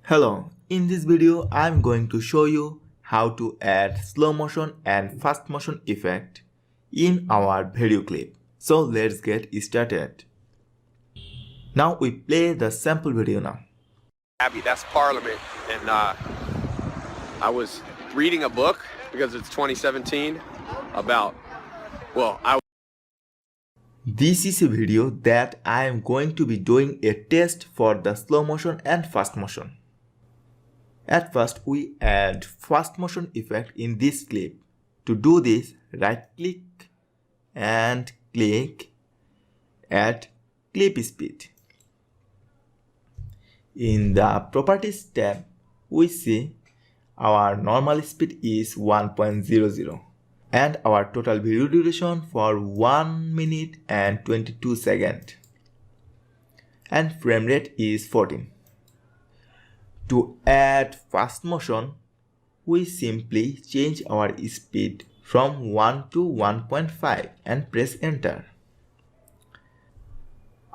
Hello, in this video I'm going to show you how to add slow motion and fast motion effect in our video clip. So let's get started. Now we play the sample video now. Abbey, that's Parliament, and I was reading a book because it's 2017 about, This is a video that I am going to be doing a test for the slow motion and fast motion. At first, we add fast motion effect in this clip. To do this, right click and click Add Clip Speed. In the Properties tab, we see our normal speed is 1.00 and our total video duration for 1 minute and 22 seconds and frame rate is 14. To add fast motion, we simply change our speed from 1 to 1.5 and press enter.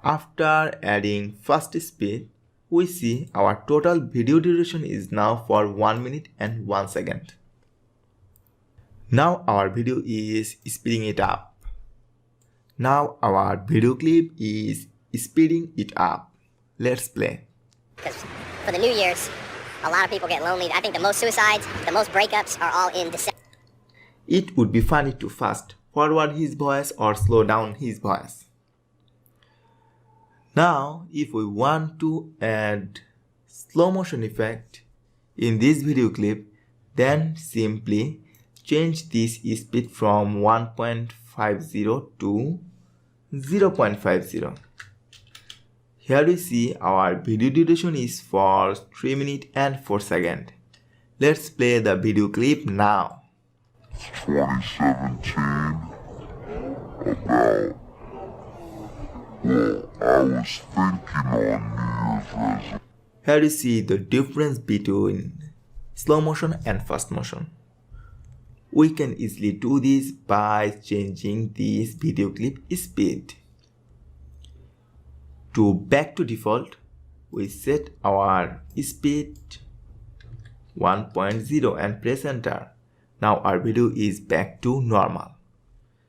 After adding fast speed, we see our total video duration is now for 1 minute and 1 second. Now our video is speeding it up. Now our video clip is speeding it up. Let's play. Because for the New Year's, a lot of people get lonely. I think the most suicides, the most breakups are all in December. It would be funny to fast forward his voice or slow down his voice. Now, if we want to add slow motion effect in this video clip, then simply change this speed from 1.50 to 0.50. Here we see our video duration is for 3 minutes and 4 seconds. Let's play the video clip now. 2017 about, I was thinking on New Year's resolution. Here you see the difference between slow motion and fast motion. We can easily do this by changing this video clip speed. To back to default, we set our speed 1.0 and press enter. Now our video is back to normal.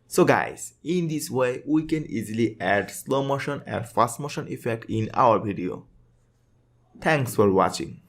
So guys, in this way we can easily add slow motion and fast motion effect in our video. Thanks for watching.